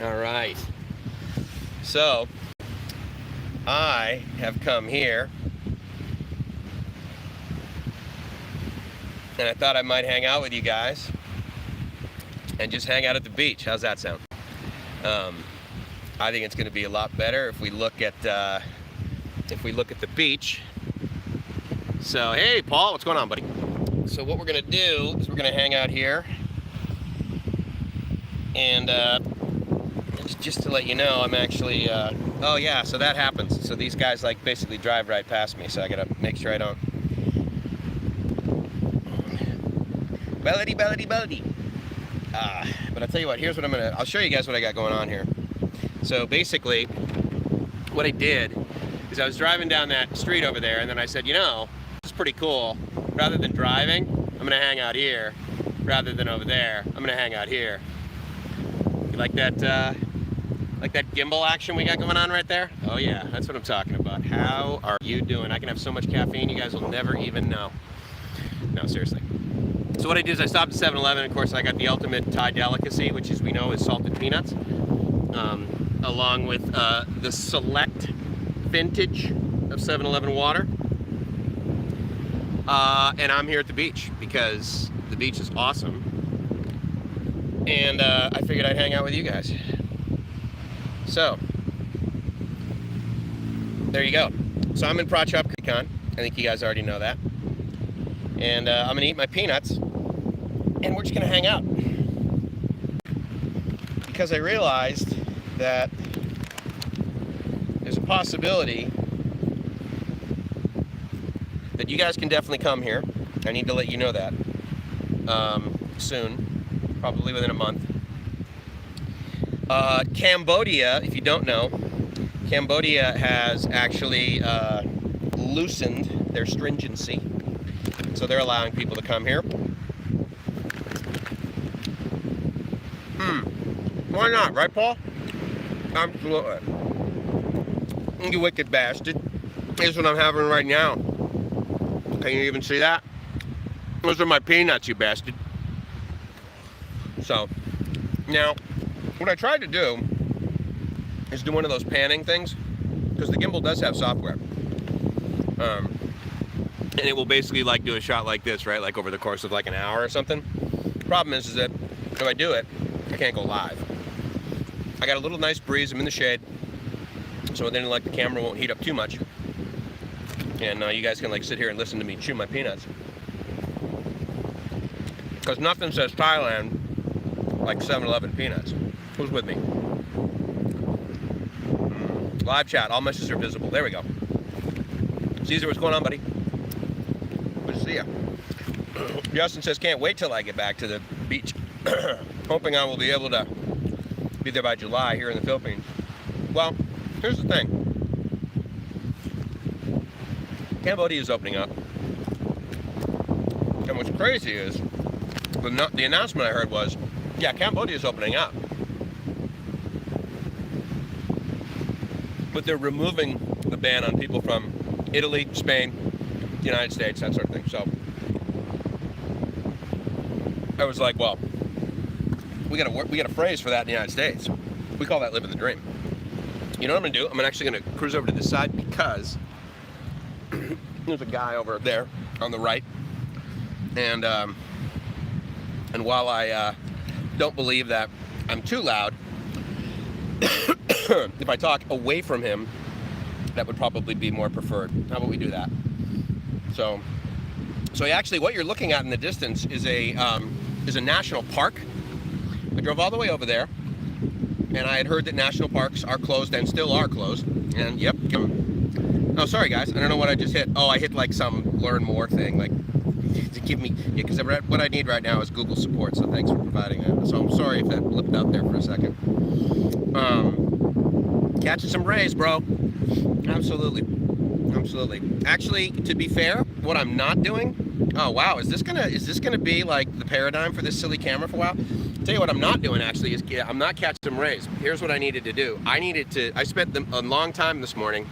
All right. So, I have come here, and I thought I might hang out with you guys and just hang out at the beach. How's that sound? I think it's going to be a lot better if we look at the beach. So, hey, Paul, what's going on, buddy? So what we're going to do is we're going to hang out here, and just to let you know, I'm actually, oh yeah, so that happens. So these guys like basically drive right past me, so I got to make sure I don't. Bellity. But I'll tell you what, here's what I'll show you guys what I got going on here. So basically, what I did is I was driving down that street over there, and then I said, you know, this is pretty cool. Rather than driving, I'm gonna hang out here. Rather than over there, I'm gonna hang out here. You like that gimbal action we got going on right there? Oh yeah, that's what I'm talking about. How are you doing? I can have so much caffeine, you guys will never even know. No, seriously. So what I did is I stopped at 7-Eleven. Of course, I got the ultimate Thai delicacy, which is we know is salted peanuts, along with the select vintage of 7-Eleven water. And I'm here at the beach because the beach is awesome. And I figured I'd hang out with you guys. So, there you go. So I'm in Prachuap. I think you guys already know that. And I'm gonna eat my peanuts, and we're just gonna hang out. Because I realized that there's a possibility that you guys can definitely come here. I need to let you know that soon, probably within a month. Cambodia, if you don't know, Cambodia has actually loosened their stringency. So they're allowing people to come here. Why not, right, Paul? Absolutely. You wicked bastard. Here's what I'm having right now. Can you even see that? Those are my peanuts, you bastard. So, now, what I tried to do is do one of those panning things, because the gimbal does have software. And it will basically like do a shot like this, right? Like over the course of like an hour or something. Problem is that if I do it, I can't go live. I got a little nice breeze, I'm in the shade. So then like the camera won't heat up too much. And you guys can like sit here and listen to me chew my peanuts. Because nothing says Thailand like 7-Eleven peanuts. Who's with me? Live chat, all messages are visible. There we go. Caesar, what's going on, buddy? Good to see ya. Justin says, can't wait till I get back to the beach. Hoping I will be able to be there by July here in the Philippines. Well, here's the thing. Cambodia is opening up. And what's crazy is, the announcement I heard was, yeah, Cambodia is opening up. But they're removing the ban on people from Italy, Spain, the United States, that sort of thing. So I was like, well, we got a phrase for that in the United States. We call that living the dream. You know what I'm gonna do? I'm actually gonna cruise over to this side because there's a guy over there on the right, and while I don't believe that I'm too loud, if I talk away from him, that would probably be more preferred. How about we do that? So actually, what you're looking at in the distance is a national park. I drove all the way over there, and I had heard that national parks are closed and still are closed. And yep. Oh, sorry guys, I don't know what I just hit. Oh, I hit like some learn more thing, like to give me, yeah, because what I need right now is Google support. So thanks for providing that. So I'm sorry if that blipped out there for a second. Catching some rays, bro. Absolutely. Actually, to be fair, what I'm not doing. Oh wow, is this gonna be like the paradigm for this silly camera for a while? Tell you what I'm not doing actually is I'm not catching some rays. Here's what I needed to do. I spent a long time this morning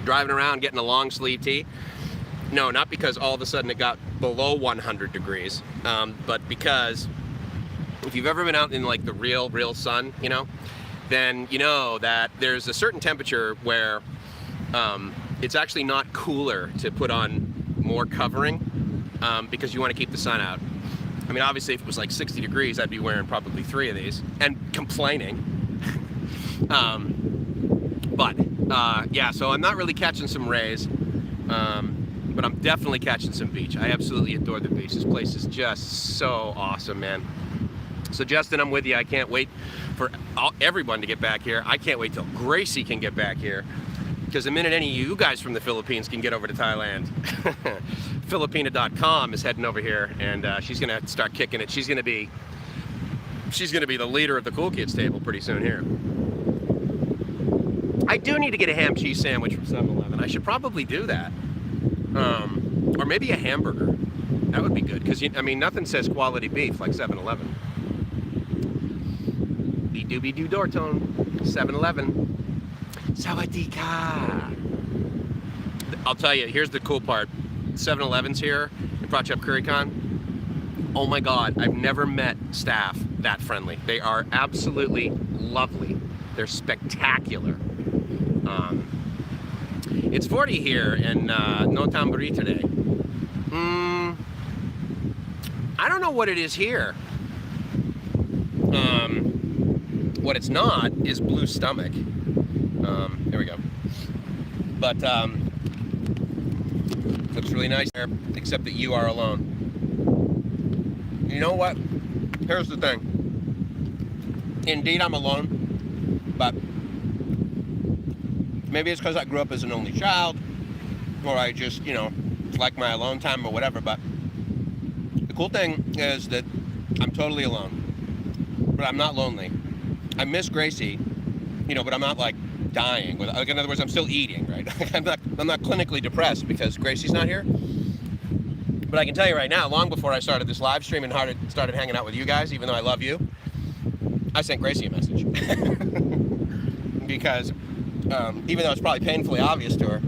driving around getting a long sleeve tee. No, not because all of a sudden it got below 100 degrees, but because if you've ever been out in like the real sun, you know, then you know that there's a certain temperature where it's actually not cooler to put on more covering because you want to keep the sun out. I mean, obviously, if it was like 60 degrees, I'd be wearing probably 3 of these and complaining. Yeah, so I'm not really catching some rays, but I'm definitely catching some beach. I absolutely adore the beach. This place is just so awesome, man. So Justin, I'm with you. I can't wait for everyone to get back here. I can't wait till Gracie can get back here, because the minute any of you guys from the Philippines can get over to Thailand, Filipina.com is heading over here, and she's gonna start kicking it. She's gonna be the leader of the cool kids table pretty soon here. I do need to get a ham cheese sandwich from 7-Eleven. I should probably do that, or maybe a hamburger. That would be good, because I mean, nothing says quality beef like 7-Eleven. Be-doo-be-doo door tone. 7-Eleven. Sawadee ka. I'll tell you, here's the cool part. 7-Elevens here in Prachuap, Khir. Oh my God, I've never met staff that friendly. They are absolutely lovely. They're spectacular. It's 40 here in No Tamburi today. I don't know what it is here. What it's not is blue stomach. There we go. But looks really nice there, except that you are alone. You know what? Here's the thing. Indeed, I'm alone, but maybe it's because I grew up as an only child, or I just, you know, like my alone time or whatever. But the cool thing is that I'm totally alone, but I'm not lonely. I miss Gracie, you know, but I'm not like dying. Like, in other words, I'm still eating, right? I'm not clinically depressed because Gracie's not here. But I can tell you right now, long before I started this live stream and started hanging out with you guys, even though I love you, I sent Gracie a message. Because even though it's probably painfully obvious to her,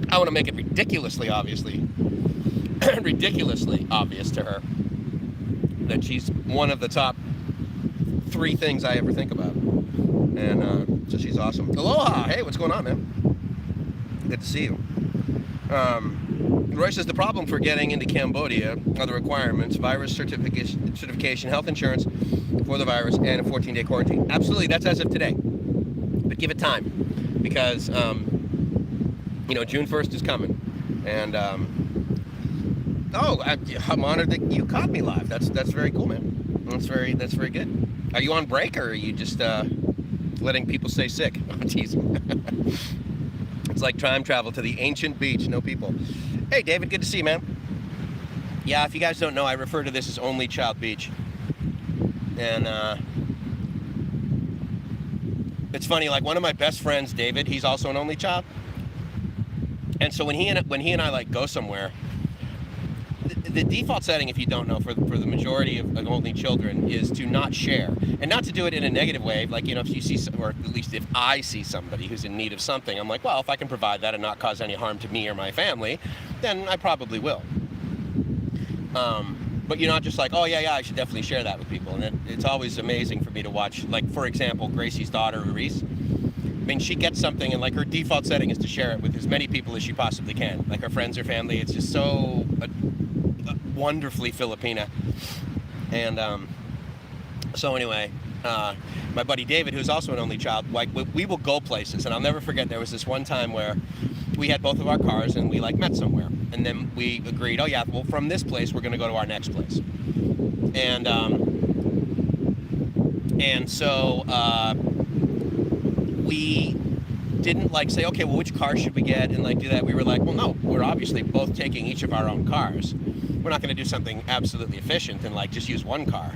I want to make it ridiculously obvious to her that she's one of the top 3 things I ever think about. And so she's awesome. Aloha! Hey, what's going on, man? Good to see you. Roy says the problem for getting into Cambodia are the requirements: virus certification, health insurance for the virus, and a 14-day quarantine. Absolutely, that's as of today. But give it time, because you know, June 1st is coming, and I'm honored that you caught me live. That's very cool, man. That's very good. Are you on break, or are you just letting people stay sick? Oh, jeez. It's like time travel to the ancient beach, no people. Hey, David, good to see you, man. Yeah, if you guys don't know, I refer to this as Only Child Beach. And it's funny, like one of my best friends, David, he's also an only child. And so when he and I like go somewhere, the default setting, if you don't know, for the majority of only children is to not share, and not to do it in a negative way. Like, you know, if you see, or at least if I see somebody who's in need of something, I'm like, well, if I can provide that and not cause any harm to me or my family, then I probably will. But you're not just like, oh yeah, I should definitely share that with people. And it's always amazing for me to watch, like, for example, Gracie's daughter, Reese. I mean, she gets something and like her default setting is to share it with as many people as she possibly can, like her friends or family. It's just so wonderfully Filipina. And so anyway, my buddy David, who's also an only child, like we will go places, and I'll never forget, there was this one time where we had both of our cars and we like met somewhere, and then we agreed, oh yeah, well, from this place we're going to go to our next place. And so we didn't like say, okay, well, which car should we get, and like do that. We were like, well, no, we're obviously both taking each of our own cars. We're not going to do something absolutely efficient and like just use one car,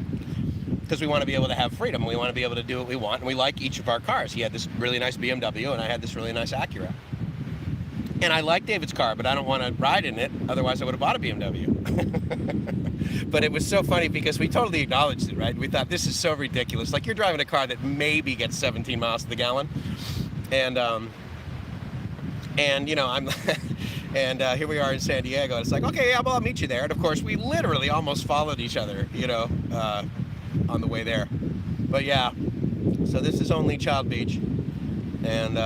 because we want to be able to have freedom. We want to be able to do what we want, and we like each of our cars. He had this really nice BMW, and I had this really nice Acura. And I like David's car, but I don't want to ride in it. Otherwise, I would have bought a BMW. But it was so funny because we totally acknowledged it, right? We thought, this is so ridiculous. Like, you're driving a car that maybe gets 17 miles to the gallon. And you know, I'm... And here we are in San Diego. It's like, okay, yeah, well, I'll meet you there. And of course, we literally almost followed each other, you know, on the way there. But yeah, So this is only Child Beach. And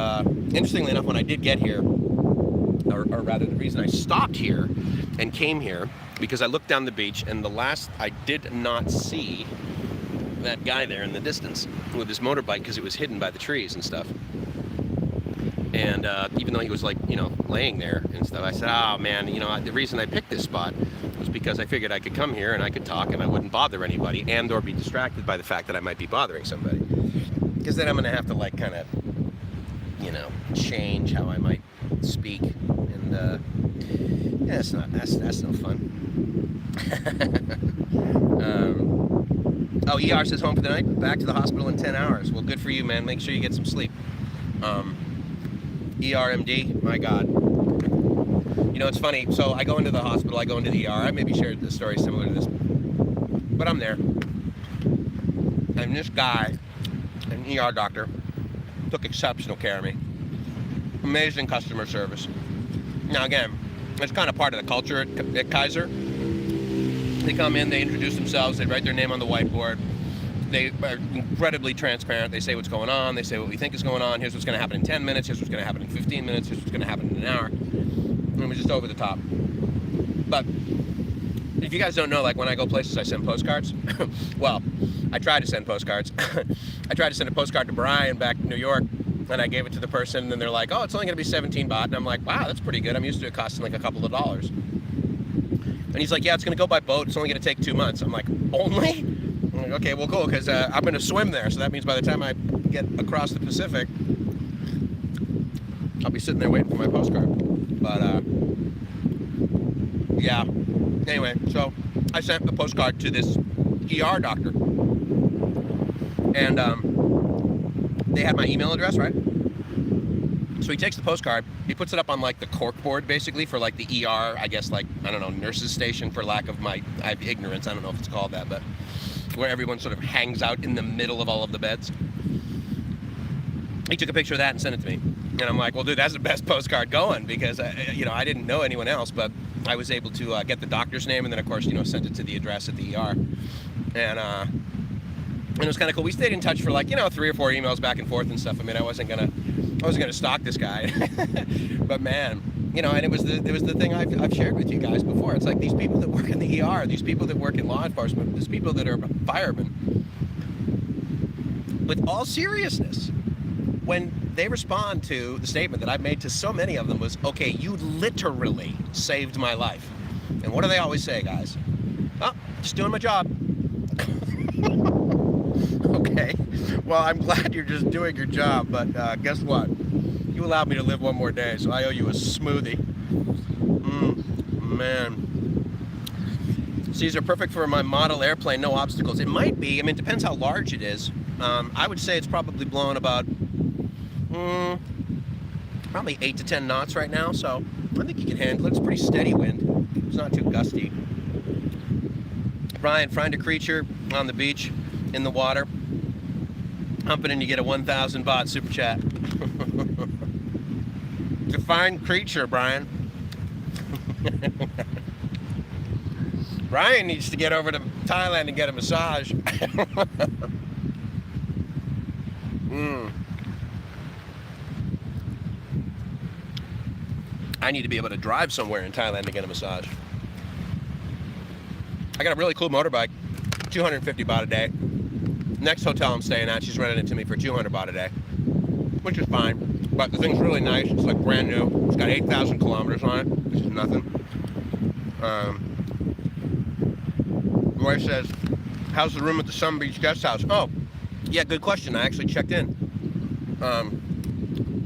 interestingly enough, when I did get here, or rather the reason I stopped here and came here, because I looked down the beach, and I did not see that guy there in the distance with his motorbike because it was hidden by the trees and stuff. And even though he was, like, you know, laying there and stuff, I said, oh man, you know, the reason I picked this spot was because I figured I could come here and I could talk and I wouldn't bother anybody and or be distracted by the fact that I might be bothering somebody. Because then I'm going to have to, like, kind of, you know, change how I might speak. And yeah, that's no fun. Oh, ER says home for the night, back to the hospital in 10 hours. Well, good for you, man. Make sure you get some sleep. ERMD, my God. You know, it's funny. So I go into the hospital, I go into the ER. I maybe shared the story similar to this, but I'm there. And this guy, an ER doctor, took exceptional care of me. Amazing customer service. Now, again, it's kind of part of the culture at Kaiser. They come in, they introduce themselves, they write their name on the whiteboard. They are incredibly transparent. They say what's going on. They say what we think is going on. Here's what's going to happen in 10 minutes. Here's what's going to happen in 15 minutes. Here's what's going to happen in an hour. And we're just over the top. But if you guys don't know, like, when I go places, I send postcards. Well, I try to send postcards. I tried to send a postcard to Brian back in New York, and I gave it to the person, and then they're like, oh, it's only going to be 17 baht. And I'm like, wow, that's pretty good. I'm used to it costing like a couple of dollars. And he's like, yeah, it's going to go by boat. It's only going to take 2 months. I'm like, only? I'm like, okay, well, cool, because I'm going to swim there. So that means by the time I get across the Pacific, I'll be sitting there waiting for my postcard. But, yeah. Anyway, so I sent a postcard to this ER doctor. And they had my email address, right? So he takes the postcard, he puts it up on, like, the cork board, basically, for, like, the ER, I guess, like, I don't know, nurse's station, for lack of my ignorance. I don't know if it's called that, but where everyone sort of hangs out in the middle of all of the beds. He took a picture of that and sent it to me. And I'm like, well, dude, that's the best postcard going, because, you know, I didn't know anyone else, but I was able to get the doctor's name, and then, of course, you know, sent it to the address at the ER. And it was kind of cool. We stayed in touch for, like, you know, 3 or 4 emails back and forth and stuff. I mean, I wasn't gonna stalk this guy. But man, you know, and it was the thing I've shared with you guys before. It's like these people that work in the ER, these people that work in law enforcement, these people that are firemen. With all seriousness, when they respond to the statement that I've made to so many of them was, okay, you literally saved my life. And what do they always say, guys? Oh, just doing my job. Okay, well, I'm glad you're just doing your job, but guess what? You allowed me to live one more day, so I owe you a smoothie. Man. These are perfect for my model airplane, no obstacles. It might be, I mean, it depends how large it is. I would say it's probably blowing about, probably 8 to 10 knots right now, so I think you can handle it. It's pretty steady wind. It's not too gusty. Brian, find a creature on the beach, in the water, humping, and you get a 1,000 baht super chat. Define creature, Brian. Brian needs to get over to Thailand and get a massage. I need to be able to drive somewhere in Thailand to get a massage. I got a really cool motorbike, 250 baht a day. Next hotel I'm staying at, she's renting it to me for 200 baht a day, which is fine. But the thing's really nice. It's like brand new. It's got 8,000 kilometers on it, which is nothing. Roy says, how's the room at the Sun Beach guest house? Oh, yeah, good question. I actually checked in.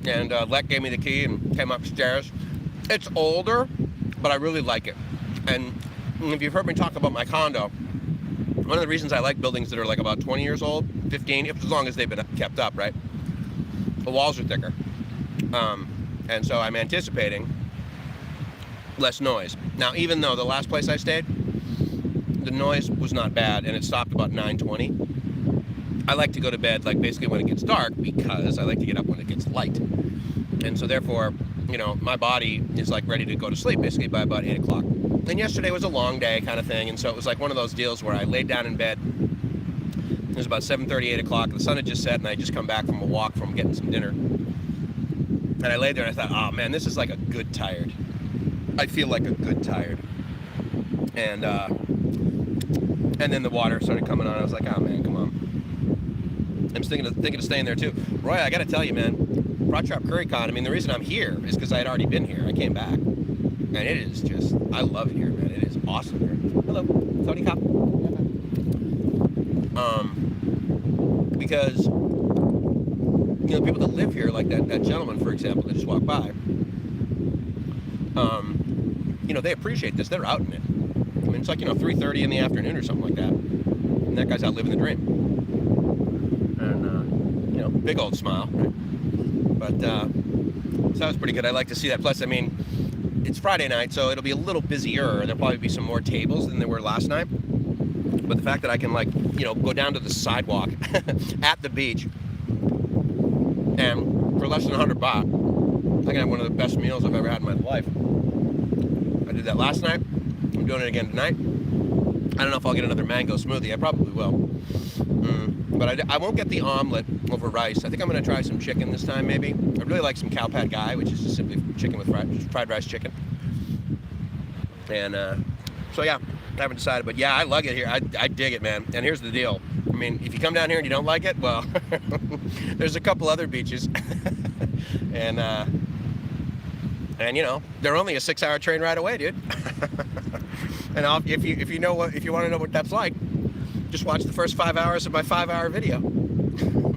And Let gave me the key and came upstairs. It's older, but I really like it. And if you've heard me talk about my condo, one of the reasons I like buildings that are like about 20 years old, 15, as long as they've been kept up, right? The walls are thicker. And so I'm anticipating less noise. Now, even though the last place I stayed, the noise was not bad, and it stopped about 9:20. I like to go to bed, like, basically when it gets dark, because I like to get up when it gets light. And so therefore, you know, my body is like ready to go to sleep basically by about 8 o'clock. And yesterday was a long day kind of thing, and so it was like one of those deals where I laid down in bed It was about 7:30, 8 o'clock. The sun had just set, and I just come back from a walk from getting some dinner. And I laid there and I thought, oh man, this is like a good tired. I feel like a good tired. And then the water started coming on. I was like, oh man, come on. I was thinking of staying there too. Roy, I got to tell you, man, Prachuap Currycon, I mean, the reason I'm here is because I had already been here. I came back. And it is just, I love it here, man. It is awesome here. Hello, Tony Cop. Because, you know, people that live here, like that gentleman, for example, that just walked by, you know, they appreciate this. They're out in it. I mean, it's like, you know, 3:30 in the afternoon or something like that. And that guy's out living the dream. And, you know, big old smile, right? But, so that was pretty good. I like to see that. Plus, I mean, it's Friday night, so it'll be a little busier. There'll probably be some more tables than there were last night. But the fact that I can, like, you know, go down to the sidewalk at the beach, and for less than $100 baht, I can have one of the best meals I've ever had in my life. I did that last night. I'm doing it again tonight. I don't know if I'll get another mango smoothie. I probably will. But I won't get the omelet over rice. I think I'm going to try some chicken this time, maybe. I really like some cow pad gai, which is just simply chicken with fried rice chicken. And so, yeah, I haven't decided. But, yeah, I like it here. I dig it, man. And here's the deal. I mean, if you come down here and you don't like it, well, there's a couple other beaches. And, you know, they're only a 6-hour train ride away, dude. And if you want to know what that's like, just watch the first 5 hours of my 5-hour video.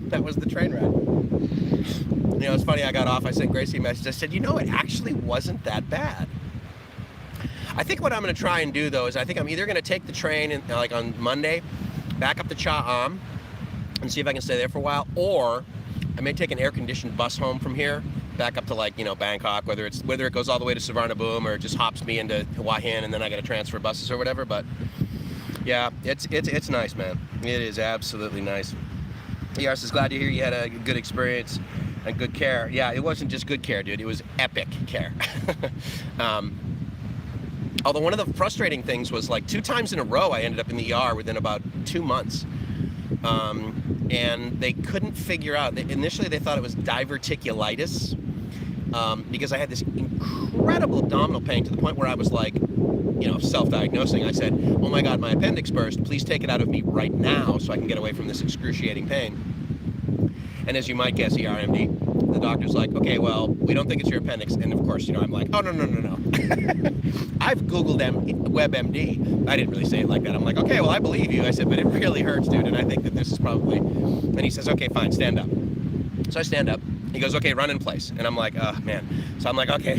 That was the train ride. You know, it's funny, I got off, I sent Gracie a message, I said, you know, it actually wasn't that bad. I think what I'm going to try and do, though, is I think I'm either going to take the train, and, like on Monday, back up to Cha Am, and see if I can stay there for a while, or I may take an air-conditioned bus home from here, back up to, like, you know, Bangkok, whether it goes all the way to Suvarnabhumi or it just hops me into Hua Hin and then I got to transfer buses or whatever. But yeah, it's nice, man. It is absolutely nice. Yars is glad to hear you had a good experience and good care. Yeah, it wasn't just good care, dude. It was epic care. Although one of the frustrating things was, like, 2 times in a row I ended up in the ER within about 2 months. And they couldn't figure out, initially they thought it was diverticulitis, because I had this incredible abdominal pain to the point where I was like, you know, self-diagnosing. I said, oh my God, my appendix burst, please take it out of me right now so I can get away from this excruciating pain. And as you might guess, ERMD, the doctor's like, okay, well, we don't think it's your appendix. And of course, you know, I'm like, oh, no. I've Googled WebMD. I didn't really say it like that. I'm like, okay, well, I believe you. I said, but it really hurts, dude. And I think that this is probably, and he says, okay, fine, stand up. So I stand up. He goes, okay, run in place. And I'm like, oh, man. So I'm like, okay,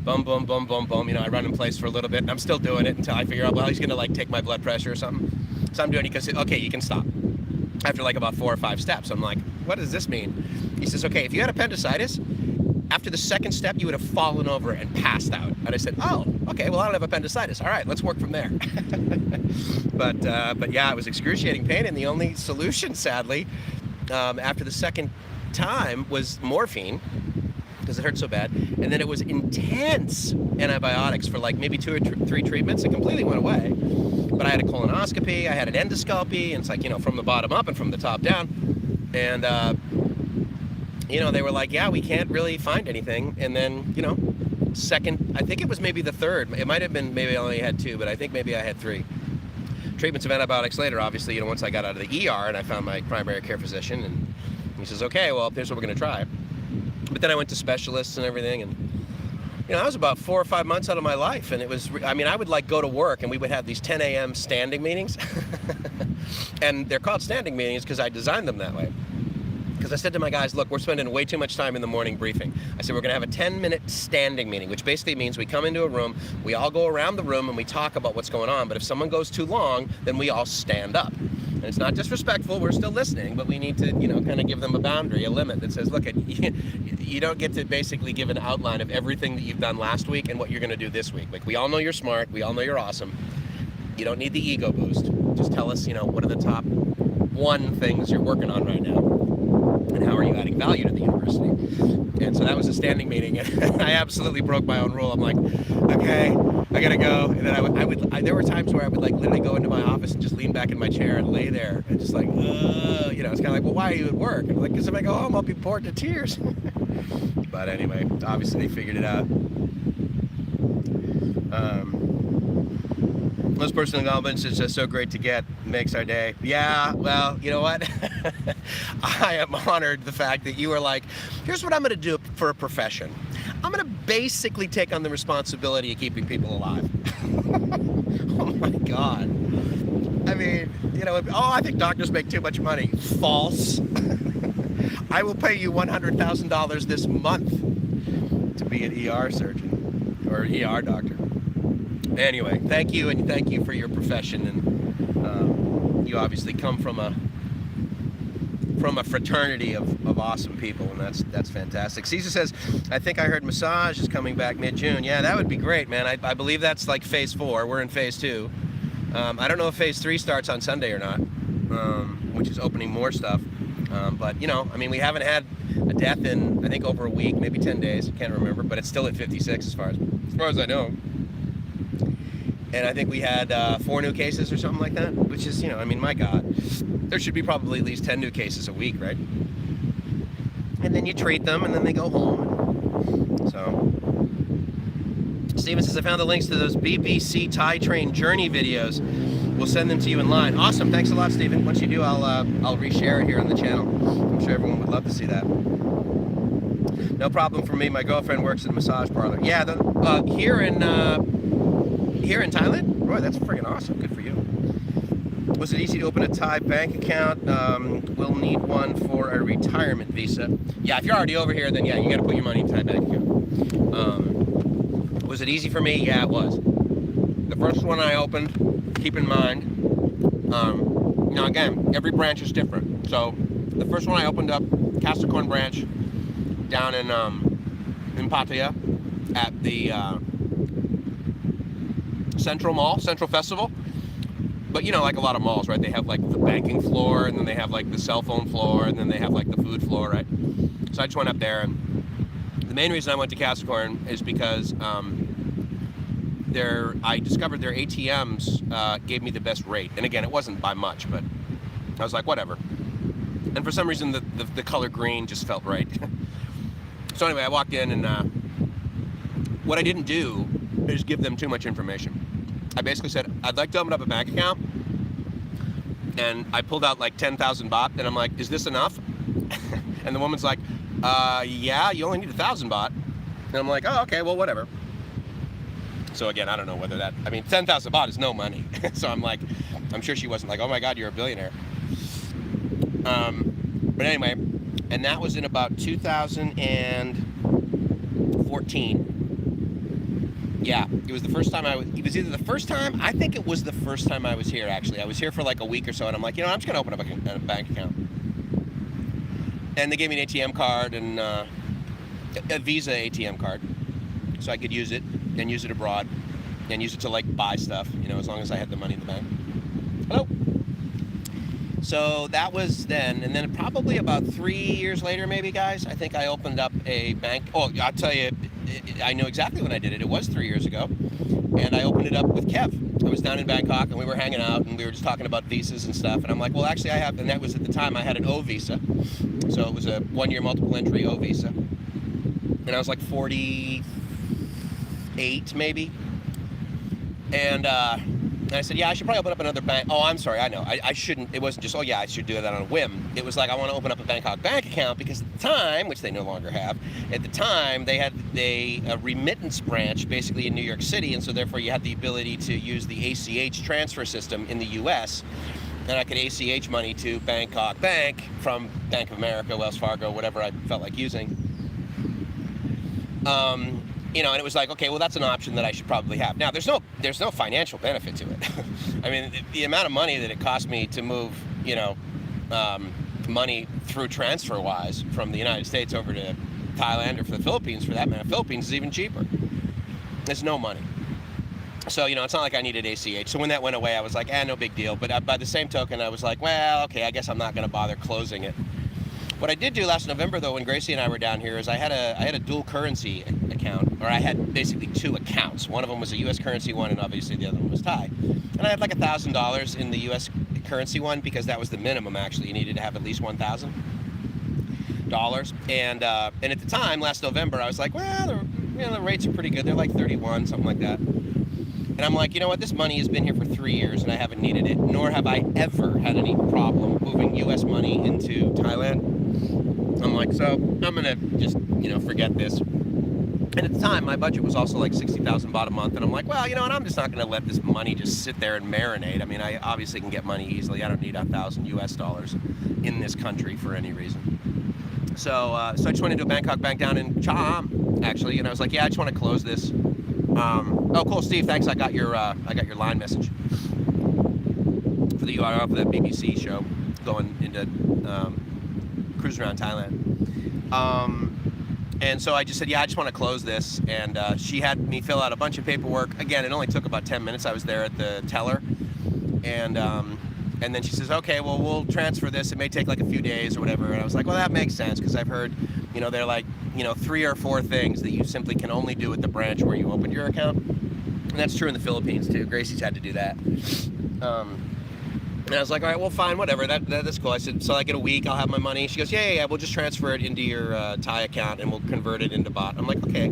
boom, boom, boom, boom, boom. You know, I run in place for a little bit, and I'm still doing it until I figure out, well, he's going to, like, take my blood pressure or something. So I'm doing it. He goes, okay, you can stop. After, like, about 4 or 5 steps, I'm like, what does this mean? He says, okay, if you had appendicitis, after the 2nd step, you would have fallen over and passed out. And I said, oh, okay, well, I don't have appendicitis. All right, let's work from there. But yeah, it was excruciating pain, and the only solution, sadly, after the 2nd time was morphine, because it hurt so bad, and then it was intense antibiotics for like maybe 2 or 3 treatments. It completely went away. But I had a colonoscopy, I had an endoscopy, and it's like, you know, from the bottom up and from the top down. And, you know, they were like, yeah, we can't really find anything. And then, you know, second, I think it was maybe the 3rd. It might have been maybe I only had 2, but I think maybe I had 3. Treatments of antibiotics later, obviously, you know, once I got out of the ER and I found my primary care physician, and he says, okay, well, here's what we're going to try. But then I went to specialists and everything, and, you know, that was about 4 or 5 months out of my life. And it was, I mean, I would, like, go to work, and we would have these 10 a.m. standing meetings. And they're called standing meetings because I designed them that way. Because I said to my guys, look, we're spending way too much time in the morning briefing. I said, we're going to have a 10-minute standing meeting, which basically means we come into a room, we all go around the room, and we talk about what's going on. But if someone goes too long, then we all stand up. And it's not disrespectful, we're still listening, but we need to, you know, kind of give them a boundary, a limit that says, look, you don't get to basically give an outline of everything that you've done last week and what you're going to do this week. Like, we all know you're smart, we all know you're awesome. You don't need the ego boost. Just tell us, you know, what are the top 1 things you're working on right now, and how are you adding value to the university? And so that was a standing meeting, and I absolutely broke my own rule. I'm like, okay, I gotta go. And then I would there were times where I would, like, literally go into my office and just lean back in my chair and lay there and just like, you know, it's kind of like, well, why are you at work? And I'm like, because if I go home, I'll be bored to tears. But anyway, obviously they figured it out. Most personal compliments is just so great to get, makes our day. Yeah, well, you know what? I am honored the fact that you are like, here's what I'm going to do for a profession. I'm going to basically take on the responsibility of keeping people alive. Oh my God. I mean, you know, I think doctors make too much money. False. I will pay you $100,000 this month to be an ER surgeon or an ER doctor. Anyway, thank you, and thank you for your profession. And you obviously come from a fraternity of awesome people, and that's fantastic. Caesar says, I think I heard massage is coming back mid-June. Yeah, that would be great, man. I believe that's like phase 4. We're in phase 2. I don't know if phase 3 starts on Sunday or not, which is opening more stuff. But, you know, I mean, we haven't had a death in, I think, over a week, maybe 10 days. I can't remember, but it's still at 56 as far as I know. And I think we had 4 new cases or something like that, which is, you know, I mean, my God. There should be probably at least 10 new cases a week, right? And then you treat them, and then they go home. So, Steven says, I found the links to those BBC Thai train journey videos. We'll send them to you in line. Awesome, thanks a lot, Steven. Once you do, I'll reshare it here on the channel. I'm sure everyone would love to see that. No problem for me. My girlfriend works in a massage parlor. Yeah, here in Thailand? Roy, that's friggin' awesome. Good for you. Was it easy to open a Thai bank account? We'll need one for a retirement visa. Yeah, if you're already over here, then yeah, you gotta put your money in a Thai bank account. Was it easy for me? Yeah, it was. The first one I opened, keep in mind, now again, every branch is different. So the first one I opened up, Capricorn branch, down in Pattaya at the Central Festival. But you know, like a lot of malls, right? They have like the banking floor, and then they have like the cell phone floor, and then they have like the food floor, right? So I just went up there, and the main reason I went to Capricorn is because I discovered their ATMs gave me the best rate. And again, it wasn't by much, but I was like, whatever. And for some reason, the color green just felt right. So anyway, I walked in, and what I didn't do is give them too much information. I basically said, I'd like to open up a bank account, and I pulled out like 10,000 baht, and I'm like, is this enough? And the woman's like, yeah, you only need 1,000 baht. And I'm like, oh, okay, well, whatever. So again, I don't know whether that, I mean, 10,000 baht is no money. So I'm like, I'm sure she wasn't like, oh my God, you're a billionaire. But anyway, and that was in about 2014. Yeah, it was the first time it was either the first time, I think it was the first time I was here, actually. I was here for like a week or so, and I'm like, you know, I'm just going to open up a bank account. And they gave me an ATM card, and a Visa ATM card, so I could use it, and use it abroad, and use it to like buy stuff, you know, as long as I had the money in the bank. Hello. So that was then, and then probably about 3 years later, maybe, guys, I think I opened up a bank. Oh, I'll tell you, I know exactly when I did it. It was 3 years ago, and I opened it up with Kev. I was down in Bangkok, and we were hanging out, and we were just talking about visas and stuff, and I'm like, well, actually, I have, and that was at the time I had an O visa, so it was a 1-year multiple entry O visa, and I was like 48, maybe, and I said, yeah, I should probably open up another bank. Oh, I'm sorry, I know. I shouldn't. It wasn't just, oh, yeah, I should do that on a whim. It was like, I want to open up a Bangkok bank account because at the time, which they no longer have, at the time, they had a remittance branch basically in New York City, and so therefore you had the ability to use the ACH transfer system in the U.S., and I could ACH money to Bangkok Bank from Bank of America, Wells Fargo, whatever I felt like using. You know, and it was like, okay, well, that's an option that I should probably have. Now, there's no financial benefit to it. I mean, the amount of money that it cost me to move, you know, money through TransferWise from the United States over to Thailand or for the Philippines, for that matter. Philippines is even cheaper. There's no money. So, you know, it's not like I needed ACH. So when that went away, I was like, no big deal. But by the same token, I was like, well, okay, I guess I'm not going to bother closing it. What I did do last November, though, when Gracie and I were down here, is I had a dual currency account, or I had basically 2 accounts. One of them was a U.S. currency one, and obviously the other one was Thai. And I had like $1,000 in the U.S. currency one because that was the minimum. Actually, you needed to have at least $1,000. And at the time, last November, I was like, well, the rates are pretty good. They're like 31, something like that. And I'm like, you know what? This money has been here for 3 years, and I haven't needed it. Nor have I ever had any problem moving U.S. money into Thailand. I'm like, so I'm gonna just, forget this. And at the time, my budget was also like 60,000 baht a month, and I'm like, well, you know what? I'm just not gonna let this money just sit there and marinate. I mean, I obviously can get money easily. I don't need $1,000 US in this country for any reason. So I just went into a Bangkok bank down in Cham, actually, and I was like, yeah, I just want to close this. Oh, cool, Steve. Thanks. I got your line message for the URL for that BBC show going into cruise around Thailand. And so I just said, yeah, I just want to close this. And she had me fill out a bunch of paperwork. Again, it only took about 10 minutes. I was there at the teller, and then she says, okay, well, we'll transfer this. It may take like a few days or whatever. And I was like, well, that makes sense, because I've heard, they're like, 3 or 4 things that you simply can only do at the branch where you opened your account. And that's true in the Philippines too. Gracie's had to do that. And I was like, all right, well, fine, whatever. That's cool. I said, so like in a week, I'll have my money. She goes, yeah, we'll just transfer it into your Thai account and we'll convert it into baht. I'm like, okay.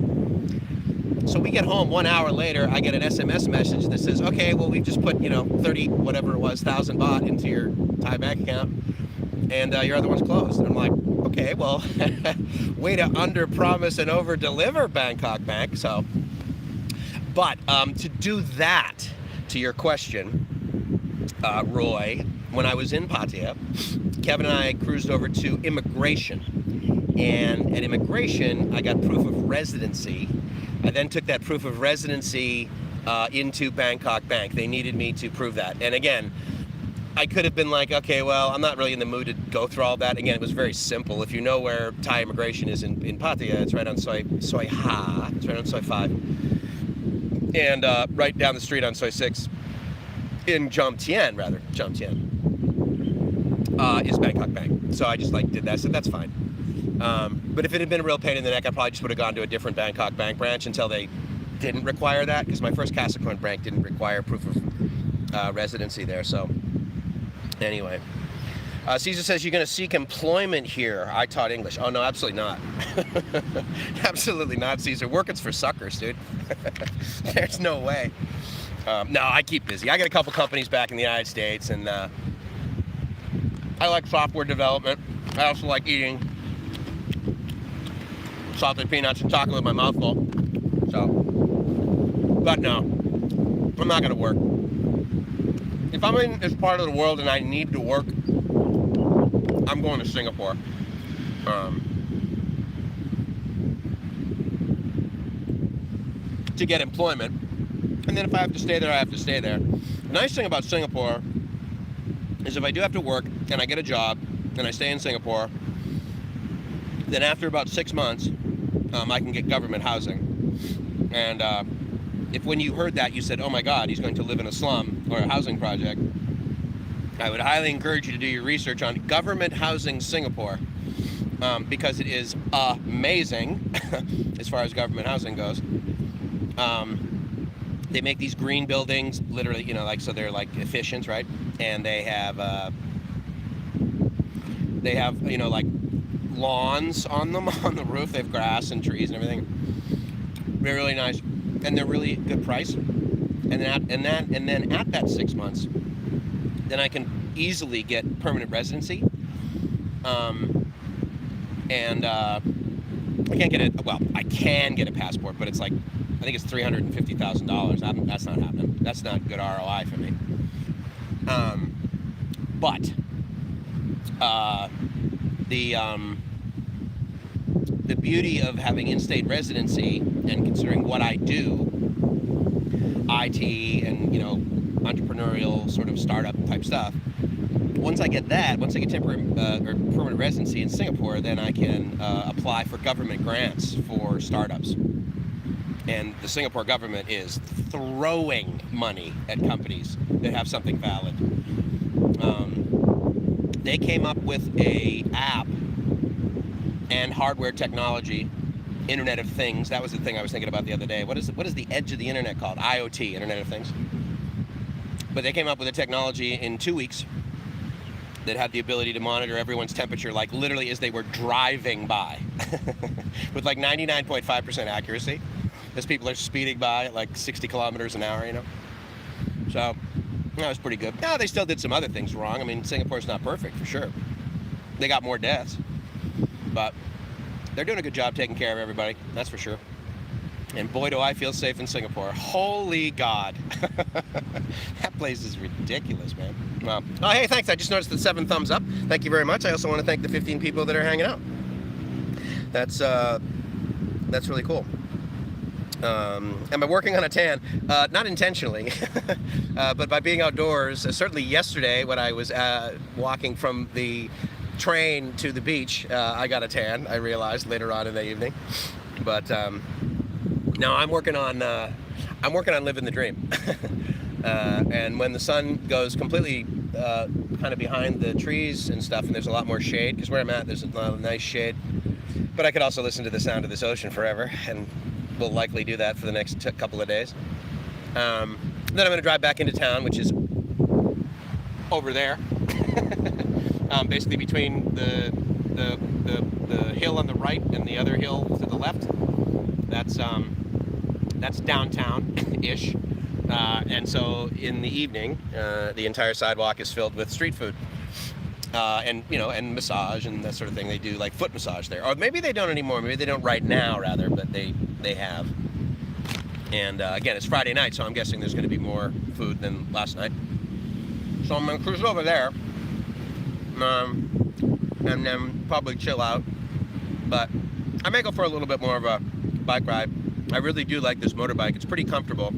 So we get home 1 hour later, I get an SMS message that says, okay, well, we've just put, 30, whatever it was, 1,000 baht into your Thai bank account, and your other one's closed. And I'm like, okay, well, way to under-promise and over-deliver, Bangkok Bank. So, but to do that, to your question, Roy, when I was in Pattaya, Kevin and I cruised over to immigration. And at immigration, I got proof of residency. I then took that proof of residency into Bangkok Bank. They needed me to prove that. And again, I could have been like, okay, well, I'm not really in the mood to go through all that. Again, it was very simple. If you know where Thai immigration is in Pattaya, it's right on Soi Ha. It's right on Soi 5. And right down the street on Soi 6 in Jomtien is Bangkok Bank. So I just did that. So that's fine. But if it had been a real pain in the neck, I probably just would have gone to a different Bangkok Bank branch until they didn't require that, because my first Casacoin bank didn't require proof of residency there. So anyway, Caesar says, you're going to seek employment here. I taught English. Oh, no, absolutely not. Absolutely not, Caesar. Working's for suckers, dude. There's no way. No, I keep busy. I got a couple companies back in the United States, and I like software development. I also like eating salted peanuts and chocolate with my mouth full. So, but no, I'm not gonna work. If I'm in this part of the world and I need to work, I'm going to Singapore. To get employment. And then if I have to stay there, I have to stay there. The nice thing about Singapore is if I do have to work and I get a job and I stay in Singapore, then after about 6 months, I can get government housing. And if when you heard that, you said, oh my God, he's going to live in a slum or a housing project, I would highly encourage you to do your research on government housing Singapore, because it is amazing as far as government housing goes. They make these green buildings, literally, so they're efficient, right? And they have lawns on them, on the roof. They have grass and trees and everything. They're really nice, and they're really good price. And then at that 6 months, then I can easily get permanent residency. I can't get it. Well, I can get a passport, but it's I think it's $350,000. That's not happening. That's not good ROI for me. But the beauty of having in-state residency and considering what I do, IT and entrepreneurial sort of startup type stuff. Once I get temporary or permanent residency in Singapore, then I can apply for government grants for startups. And the Singapore government is throwing money at companies that have something valid. They came up with a app and hardware technology Internet of Things. That was the thing I was thinking about the other day. What is the edge of the internet called? IoT, Internet of Things. But they came up with a technology in 2 weeks that had the ability to monitor everyone's temperature, like literally as they were driving by, with like 99.5% accuracy, as people are speeding by at like 60 kilometers an hour, you know. So that was pretty good. Now they still did some other things wrong. I mean, Singapore's not perfect for sure. They got more deaths, but they're doing a good job taking care of everybody. That's for sure. And boy, do I feel safe in Singapore. Holy God. That place is ridiculous, man. Wow. Oh, hey, thanks. I just noticed the 7 thumbs up. Thank you very much. I also want to thank the 15 people that are hanging out. That's really cool. Am I working on a tan? Not intentionally, but by being outdoors. Certainly yesterday when I was walking from the train to the beach, I got a tan, I realized later on in the evening. But now I'm working on living the dream. And when the sun goes completely kind of behind the trees and stuff, and there's a lot more shade, because where I'm at there's a lot of nice shade, but I could also listen to the sound of this ocean forever, and we'll likely do that for the next couple of days. Then I'm going to drive back into town, which is over there, basically between the hill on the right and the other hill to the left. That's downtown-ish. And so in the evening, the entire sidewalk is filled with street food. And, you know, and massage and that sort of thing. They do like foot massage there. Or maybe they don't anymore. Maybe they don't right now, rather, but they have. And again, it's Friday night, so I'm guessing there's going to be more food than last night. So I'm going to cruise over there. And then probably chill out. But I may go for a little bit more of a bike ride. I really do like this motorbike. It's pretty comfortable.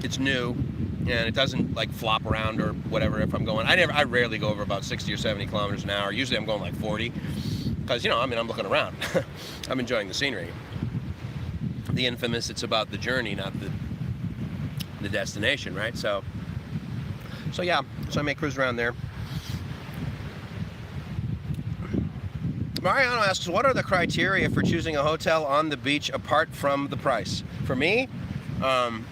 It's new, and it doesn't like flop around or whatever if I'm going. I rarely go over about 60 or 70 kilometers an hour. Usually I'm going like 40, because, you know, I mean, I'm looking around. I'm enjoying the scenery. The infamous, it's about the journey, not the destination, right? So yeah, so I may cruise around there. Mariano asks, what are the criteria for choosing a hotel on the beach apart from the price? For me,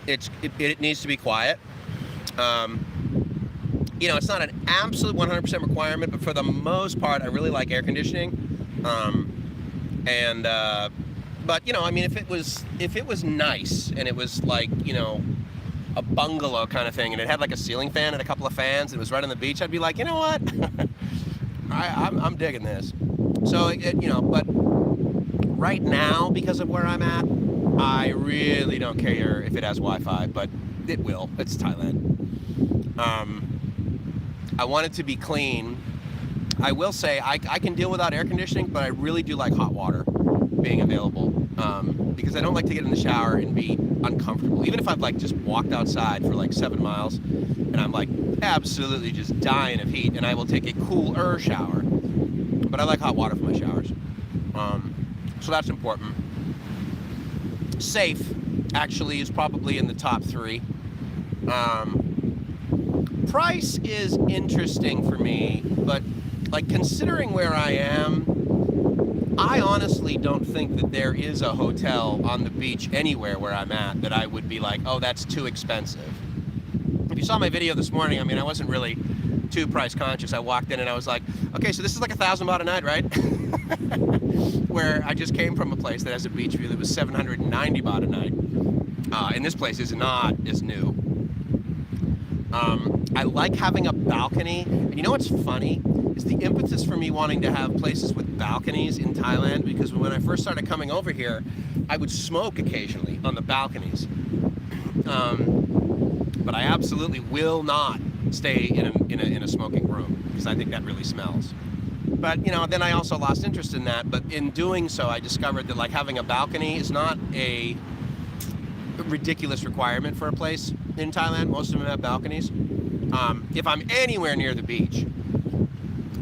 it needs to be quiet. You know, it's not an absolute 100% requirement, but for the most part, I really like air conditioning. But you know, I mean, if it was nice and it was like, you know, a bungalow kind of thing, and it had like a ceiling fan and a couple of fans, and it was right on the beach, I'd be like, you know what, I'm digging this. So you know, but right now, because of where I'm at, I really don't care if it has Wi-Fi, but it will. It's Thailand. I want it to be clean. I will say I can deal without air conditioning, but I really do like hot water being available, because I don't like to get in the shower and be uncomfortable. Even if I've like just walked outside for like 7 miles and I'm like absolutely just dying of heat, and I will take a cooler shower. But I like hot water for my showers. So that's important. Safe, actually, is probably in the top 3. Price is interesting for me, but like considering where I am, I honestly don't think that there is a hotel on the beach anywhere where I'm at that I would be like, oh, that's too expensive. If you saw my video this morning, I mean, I wasn't really too price conscious. I walked in and I was like, okay, so this is like 1,000 baht a night, right? Where I just came from a place that has a beach view that was 790 baht a night. And this place is not as new. I like having a balcony. And you know what's funny? Is the impetus for me wanting to have places with balconies in Thailand, because when I first started coming over here, I would smoke occasionally on the balconies. But I absolutely will not stay in a smoking room, because I think that really smells. But, you know, then I also lost interest in that. But in doing so, I discovered that like having a balcony is not a ridiculous requirement for a place in Thailand. Most of them have balconies. If I'm anywhere near the beach,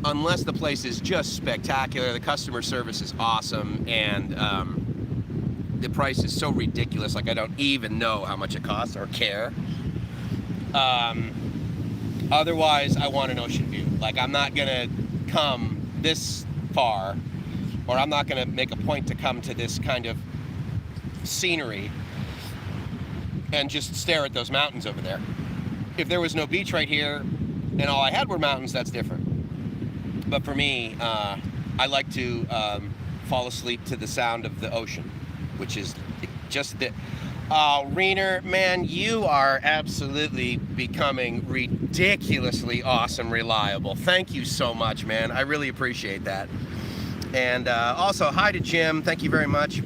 unless the place is just spectacular, the customer service is awesome, and the price is so ridiculous, like I don't even know how much it costs or care. Otherwise, I want an ocean view. Like, I'm not gonna come this far or I'm not going to make a point to come to this kind of scenery and just stare at those mountains over there. If there was no beach right here and all I had were mountains, that's different. But for me, I like to fall asleep to the sound of the ocean, which is just the... Oh, REANER, man, you are absolutely becoming ridiculously awesome, reliable. Thank you so much, man. I really appreciate that. And also, hi to Jim. Thank you very much.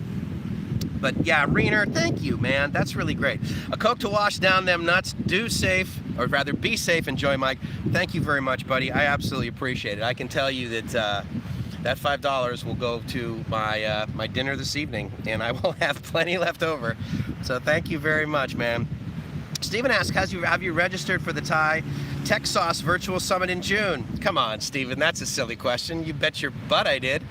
But yeah, REANER, thank you, man. That's really great. A Coke to wash down them nuts. Do safe, or rather be safe. Enjoy, Mike. Thank you very much, buddy. I absolutely appreciate it. I can tell you that that $5 will go to my my dinner this evening, and I will have plenty left over. So thank you very much, man. Stephen asks, have you registered for the Thai Tech Sauce Virtual Summit in June? Come on, Stephen, that's a silly question. You bet your butt I did.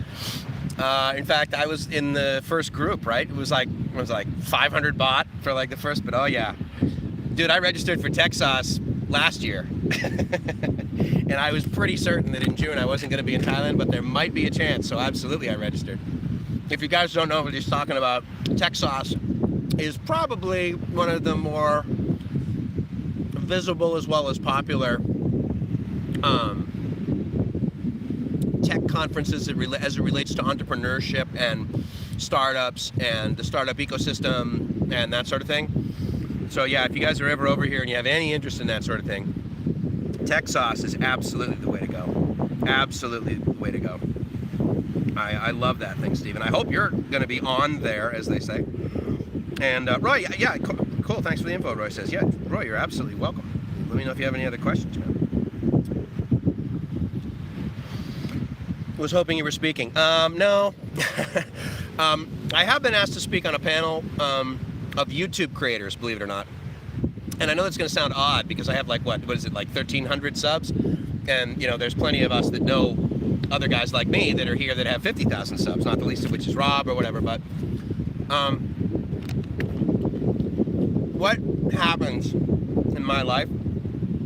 In fact, I was in the first group, right? It was like 500 baht for like the first, but oh yeah. Dude, I registered for Tech Sauce last year. And I was pretty certain that in June I wasn't going to be in Thailand, but there might be a chance, so absolutely I registered. If you guys don't know what he's talking about, Tech Sauce is probably one of the more visible as well as popular tech conferences as it relates to entrepreneurship and startups and the startup ecosystem and that sort of thing. So yeah, if you guys are ever over here and you have any interest in that sort of thing, Tech Sauce is absolutely the way to go. Absolutely the way to go. I love that thing, Stephen. I hope you're going to be on there, as they say. And Roy, yeah, cool. Thanks for the info, Roy says. Yeah, Roy, you're absolutely welcome. Let me know if you have any other questions, man. Was hoping you were speaking. No. I have been asked to speak on a panel of YouTube creators, believe it or not. And I know that's going to sound odd because I have like, what is it, like 1,300 subs? And, you know, there's plenty of us that know other guys like me that are here that have 50,000 subs, not the least of which is Rob or whatever. But what happens in my life